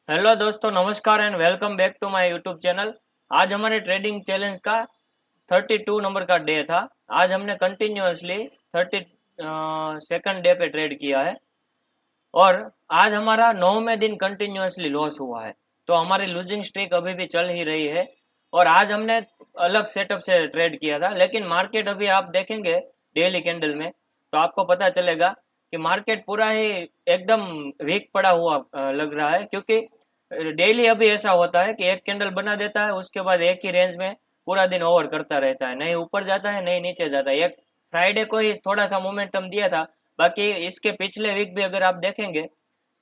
Hello दोस्तों, नमस्कार and welcome back to my YouTube channel. आज हमारे ट्रेडिंग चैलेंज का 32 नंबर का डे था। आज हमने कंटिन्यूअसली 32nd डे पे ट्रेड किया है और आज हमारा 9वें दिन कंटिन्यूअसली लॉस हुआ है। तो हमारी लूजिंग स्ट्रीक अभी भी चल ही रही है और आज हमने अलग सेटअप से ट्रेड किया था, लेकिन मार्केट अभी आप देखेंगे डेली कैंडल में तो आपको पता चलेगा कि मार्केट पूरा ही एकदम वीक पड़ा हुआ लग रहा है, क्योंकि डेली अभी ऐसा होता है कि एक कैंडल बना देता है, उसके बाद एक ही रेंज में पूरा दिन ओवर करता रहता है, नहीं ऊपर जाता है नहीं नीचे जाता है। एक फ्राइडे को ही थोड़ा सा मोमेंटम दिया था, बाकी इसके पिछले वीक भी अगर आप देखेंगे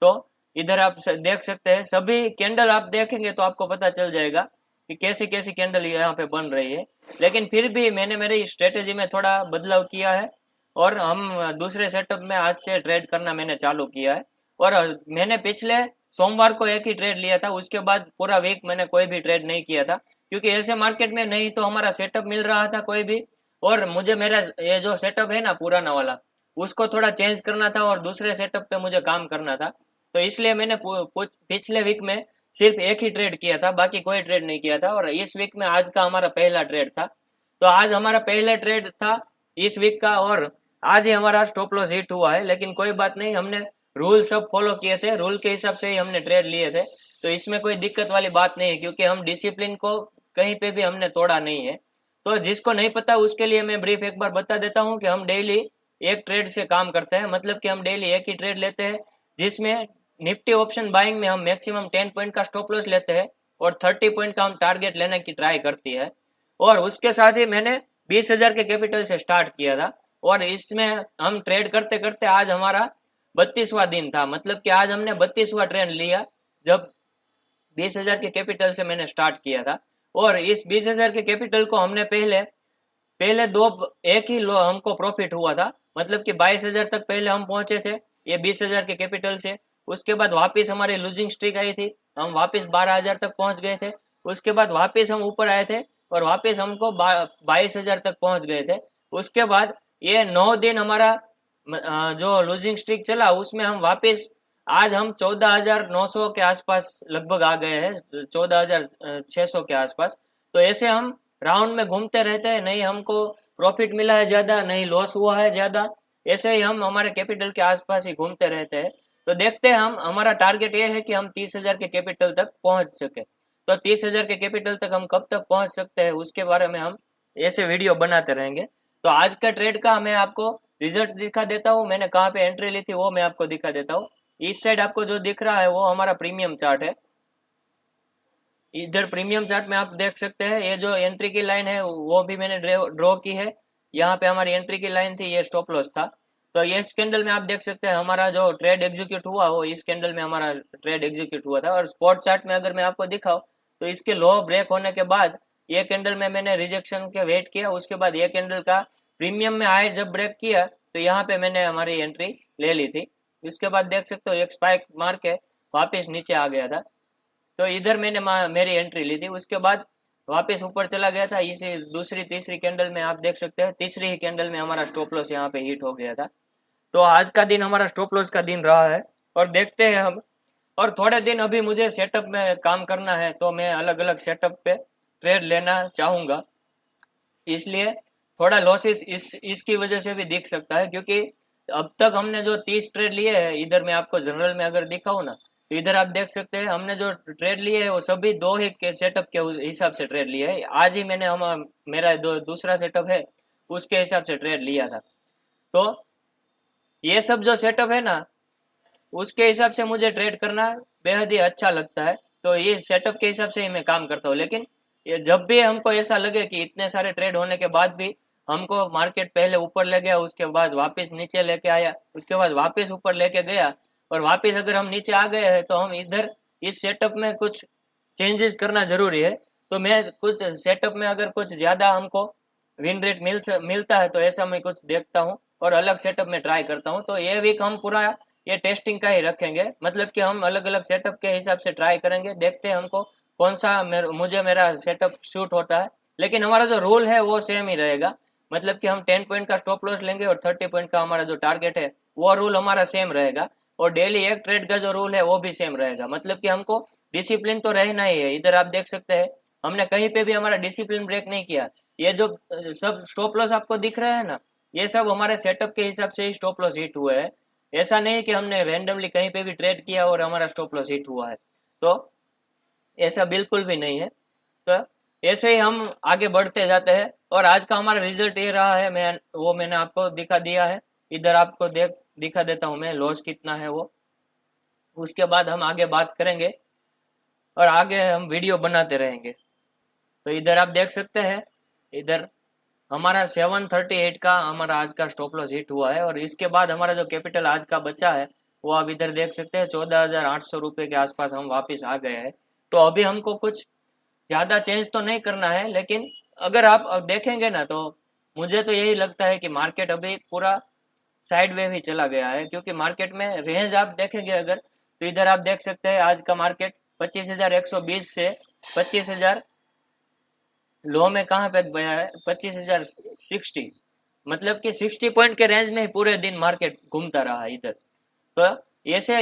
तो इधर आप देख सकते हैं, सभी कैंडल आप देखेंगे तो आपको पता चल जाएगा कि कैसी कैसी कैंडल यहाँ पे बन रही है। लेकिन फिर भी मैंने मेरी स्ट्रेटेजी में थोड़ा बदलाव किया है और हम दूसरे सेटअप में आज से ट्रेड करना मैंने चालू किया है। और मैंने पिछले सोमवार को एक ही ट्रेड लिया था, उसके बाद पूरा वीक मैंने कोई भी ट्रेड नहीं किया था, क्योंकि ऐसे मार्केट में नहीं तो हमारा सेटअप मिल रहा था कोई भी, और मुझे मेरा ये जो सेटअप है ना पुराना वाला, उसको थोड़ा चेंज करना था और दूसरे सेटअप पे मुझे काम करना था। तो इसलिए मैंने पिछले वीक में सिर्फ एक ही ट्रेड किया था, बाकी कोई ट्रेड नहीं किया था। और इस वीक में आज का हमारा पहला ट्रेड था, तो आज हमारा पहला ट्रेड था इस वीक का और आज ही हमारा स्टॉप लॉस हिट हुआ है। लेकिन कोई बात नहीं, हमने रूल सब फॉलो किए थे, रूल के हिसाब से ही हमने ट्रेड लिए थे, तो इसमें कोई दिक्कत वाली बात नहीं है, क्योंकि हम डिसिप्लिन को कहीं पे भी हमने तोड़ा नहीं है। तो जिसको नहीं पता उसके लिए मैं ब्रीफ एक बार बता देता हूँ कि हम डेली एक ट्रेड से काम करते हैं, मतलब कि हम डेली एक ही ट्रेड लेते हैं, जिसमें निफ्टी ऑप्शन बाइंग में हम मैक्सिमम 10 पॉइंट का स्टॉप लॉस लेते हैं और 30 पॉइंट का हम टारगेट लेने की ट्राई करती है। और उसके साथ ही मैंने 20,000 के कैपिटल से स्टार्ट किया था और इसमें हम ट्रेड करते करते आज हमारा 32वां दिन था, मतलब कि आज हमने 32वां ट्रेड लिया जब 20,000 के कैपिटल से मैंने स्टार्ट किया था। और इस 20,000 के कैपिटल को हमने पहले पहले दो एक ही लो हमको प्रॉफिट हुआ था, मतलब कि 22,000 तक पहले हम पहुंचे थे ये 20,000 के कैपिटल से। उसके बाद वापस हमारी लूजिंग स्ट्रीक आई थी, हम वापस 12,000 तक पहुंच गए थे। उसके बाद वापस हम ऊपर आए थे और वापस हमको 22,000 तक पहुंच गए थे। उसके बाद ये 9 दिन हमारा जो लूजिंग स्ट्रीक चला उसमें हम वापस आज हम 14,900 के आसपास लगभग आ गए हैं, 14,600 के आसपास। तो ऐसे हम राउंड में घूमते रहते हैं, नहीं हमको प्रॉफिट मिला है ज्यादा, नहीं लॉस हुआ है ज्यादा, ऐसे ही हम हमारे कैपिटल के आसपास ही घूमते रहते हैं। तो देखते हैं, हम हमारा टारगेट ये है कि हम 30,000 के कैपिटल तक पहुंच सके। तो 30,000 के कैपिटल तक हम कब तक पहुंच सकते हैं उसके बारे में हम ऐसे वीडियो बनाते रहेंगे। तो आज का ट्रेड का मैं आपको रिजल्ट दिखा देता हूँ, मैंने कहाँ पे एंट्री ली थी वो मैं आपको दिखा देता हूँ। इस साइड आपको जो दिख रहा है वो हमारा प्रीमियम चार्ट है। इधर प्रीमियम चार्ट में आप देख सकते हैं ये जो एंट्री की लाइन है वो भी मैंने ड्रॉ की है। यहाँ पे हमारी एंट्री की लाइन थी, ये स्टॉप लॉस था। तो ये इस कैंडल में आप देख सकते हैं हमारा जो ट्रेड एग्जीक्यूट हुआ वो इस कैंडल में हमारा ट्रेड एग्जीक्यूट हुआ था। और स्पॉट चार्ट में अगर मैं आपको दिखाऊं तो इसके लो ब्रेक होने के बाद ये कैंडल में मैंने रिजेक्शन के वेट किया, उसके बाद ये कैंडल का प्रीमियम में हाई जब ब्रेक किया तो यहाँ पे मैंने हमारी एंट्री ले ली थी। उसके बाद देख सकते हो एक स्पाइक मार के वापिस नीचे आ गया था, तो इधर मैंने मेरी एंट्री ली थी। उसके बाद वापस ऊपर चला गया था, इसी दूसरी तीसरी कैंडल में आप देख सकते हैं तीसरी ही कैंडल में हमारा स्टॉप लॉस यहाँ पे हिट हो गया था। तो आज का दिन हमारा स्टॉप लॉस का दिन रहा है और देखते हैं हम। और थोड़े दिन अभी मुझे सेटअप में काम करना है, तो मैं अलग अलग सेटअप पे ट्रेड लेना चाहूंगा, इसलिए थोड़ा लॉसेस इसकी वजह से भी दिख सकता है, क्योंकि अब तक हमने जो 30 ट्रेड लिए हैं, इधर मैं आपको जनरल में अगर दिखाऊं ना तो इधर आप देख सकते हैं हमने जो ट्रेड लिए है वो सभी दो ही के सेटअप के हिसाब से ट्रेड लिए है। आज ही मैंने मेरा दूसरा सेटअप है उसके हिसाब से ट्रेड लिया था। तो ये सब जो सेटअप है ना उसके हिसाब से मुझे ट्रेड करना बेहद ही अच्छा लगता है, तो ये सेटअप के हिसाब से ही मैं काम करता हूँ। लेकिन ये जब भी हमको ऐसा लगे कि इतने सारे ट्रेड होने के बाद भी हमको मार्केट पहले ऊपर ले गया, उसके बाद वापस नीचे लेके आया, उसके बाद वापस ऊपर लेके गया और वापस अगर हम नीचे आ गए हैं तो हम इधर इस सेटअप में कुछ चेंजेस करना जरूरी है। तो मैं कुछ सेटअप में अगर कुछ ज्यादा हमको विन रेट मिलता है तो ऐसा मैं कुछ देखता हूँ और अलग सेटअप में ट्राई करता हूँ। तो ये वीक हम पूरा ये टेस्टिंग का ही रखेंगे, मतलब कि हम अलग अलग सेटअप के हिसाब से ट्राई करेंगे, देखते हैं हमको कौन सा मुझे मेरा सेटअप शूट होता है। लेकिन हमारा जो रूल है वो सेम ही रहेगा, मतलब कि हम 10 पॉइंट का स्टॉप लॉस लेंगे और 30 पॉइंट का हमारा जो टारगेट है वो रूल हमारा सेम रहेगा। और डेली एक ट्रेड का जो रूल है वो भी सेम रहेगा, मतलब कि हमको डिसिप्लिन तो रहना ही है। इधर आप देख सकते हैं हमने कहीं पे भी हमारा डिसिप्लिन ब्रेक नहीं किया। ये जो सब स्टॉप लॉस आपको दिख रहे हैं ना, ये सब हमारे सेटअप के हिसाब से ही स्टॉप लॉस हिट हुए हैं। ऐसा नहीं कि हमने रैंडमली कहीं पे भी ट्रेड किया और हमारा स्टॉप लॉस हिट हुआ है, तो ऐसा बिल्कुल भी नहीं है। तो ऐसे ही हम आगे बढ़ते जाते हैं और आज का हमारा रिजल्ट ये रहा है। मैंने आपको दिखा दिया है। इधर आपको दिखा देता हूँ मैं लॉस कितना है वो। उसके बाद हम आगे बात करेंगे और आगे हम वीडियो बनाते रहेंगे। तो इधर आप देख सकते हैं, इधर हमारा 738 का हमारा आज का स्टॉप लॉस हिट हुआ है। और इसके बाद हमारा जो कैपिटल आज का बचा है वो आप इधर देख सकते हैं 14,800 रुपये के आसपास हम वापस आ गए हैं। तो अभी हमको कुछ ज़्यादा चेंज तो नहीं करना है, लेकिन अगर आप देखेंगे ना तो मुझे तो यही लगता है कि मार्केट अभी पूरा साइड वे ही चला गया है। क्योंकि मार्केट में रेंज आप देखेंगे अगर, तो इधर आप देख सकते हैं आज का मार्केट 25,120 से 25,000 लो में कहाँ पे गया है, 25,060, मतलब कि 60 पॉइंट के रेंज में ही पूरे दिन मार्केट घूमता रहा इधर। तो ऐसे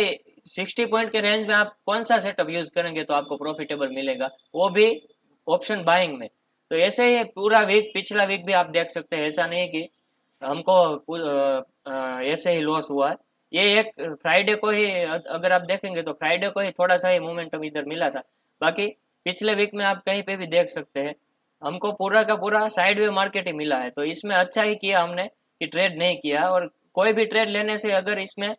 60 पॉइंट के रेंज में आप कौन सा सेटअप यूज करेंगे तो आपको प्रॉफिटेबल मिलेगा, वो भी ऑप्शन बाइंग में। तो ऐसे ही पूरा वीक, पिछला वीक भी आप देख सकते हैं। ऐसा नहीं कि हमको ऐसे ही लॉस हुआ है। ये एक फ्राइडे को ही अगर आप देखेंगे तो फ्राइडे को ही थोड़ा सा ही मोमेंटम इधर मिला था। बाकी पिछले वीक में आप कहीं पे भी देख सकते हैं हमको पूरा का पूरा साइड वे मार्केट ही मिला है। तो इसमें अच्छा ही किया हमने कि ट्रेड नहीं किया। और कोई भी ट्रेड लेने से अगर इसमें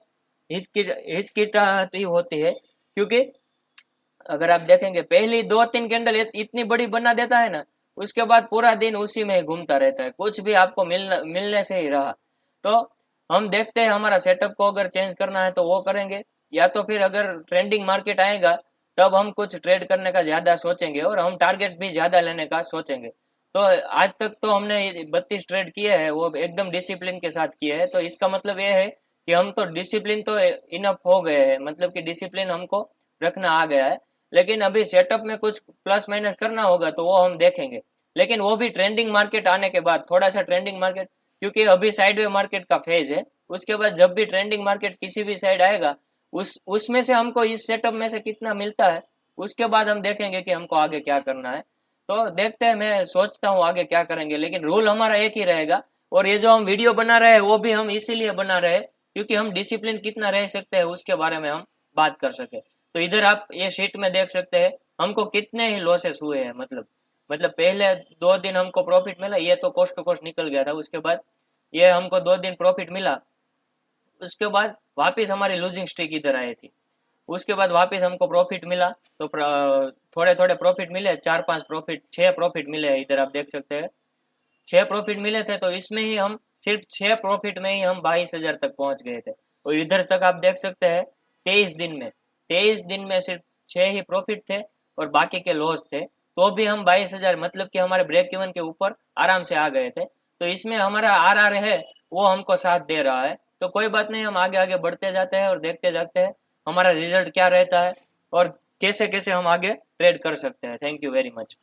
हिचकिचाहट होती है, क्योंकि अगर आप देखेंगे पहली 2-3 कैंडल इतनी बड़ी बना देता है ना, उसके बाद पूरा दिन उसी में ही घूमता रहता है, कुछ भी आपको मिलने से ही रहा। तो हम देखते हैं हमारा सेटअप को अगर चेंज करना है तो वो करेंगे, या तो फिर अगर ट्रेंडिंग मार्केट आएगा तब हम कुछ ट्रेड करने का ज्यादा सोचेंगे और हम टारगेट भी ज्यादा लेने का सोचेंगे। तो आज तक तो हमने 32 ट्रेड किए हैं, वो एकदम डिसिप्लिन के साथ किए हैं। तो इसका मतलब ये है कि हम तो डिसिप्लिन तो इनफ हो गए हैं, मतलब कि डिसिप्लिन हमको रखना आ गया है। लेकिन अभी सेटअप में कुछ प्लस माइनस करना होगा तो वो हम देखेंगे, लेकिन वो भी ट्रेंडिंग मार्केट आने के बाद। थोड़ा सा ट्रेंडिंग मार्केट, क्योंकि अभी साइडवे मार्केट का फेज है, उसके बाद जब भी ट्रेंडिंग मार्केट किसी भी साइड आएगा उसमें से हमको इस सेटअप में से कितना मिलता है, उसके बाद हम देखेंगे कि हमको आगे क्या करना है। तो देखते हैं, मैं सोचता हूँ आगे क्या करेंगे, लेकिन रूल हमारा एक ही रहेगा। और ये जो हम वीडियो बना रहे हैं वो भी हम इसीलिए बना रहे हैं क्योंकि हम डिसिप्लिन कितना रह सकते हैं उसके बारे में हम बात कर सके। तो इधर आप ये शीट में देख सकते हैं हमको कितने ही लॉसेस हुए हैं। मतलब पहले 2 दिन हमको प्रॉफिट मिला, ये तो कोस्ट टू कोस्ट निकल गया था। उसके बाद ये हमको 2 दिन प्रॉफिट मिला, उसके बाद वापस हमारी लूजिंग स्ट्रीक इधर आई थी। उसके बाद वापस हमको प्रॉफिट मिला, तो थोड़े थोड़े प्रॉफिट मिले, 4-5 प्रॉफिट, 6 प्रॉफिट मिले। इधर आप देख सकते हैं 6 प्रॉफिट मिले थे। तो इसमें ही हम सिर्फ 6 प्रॉफिट में ही हम 22,000 तक पहुंच गए थे। और इधर तक आप देख सकते हैं 23 दिन में सिर्फ 6 ही प्रॉफिट थे और बाकी के लॉस थे। तो भी हम 22,000, मतलब कि हमारे ब्रेक इवन के ऊपर आराम से आ गए थे। तो इसमें हमारा आर है वो हमको साथ दे रहा है। तो कोई बात नहीं, हम आगे आगे बढ़ते जाते हैं और देखते जाते हैं हमारा रिजल्ट क्या रहता है और कैसे कैसे हम आगे ट्रेड कर सकते हैं। Thank you very much.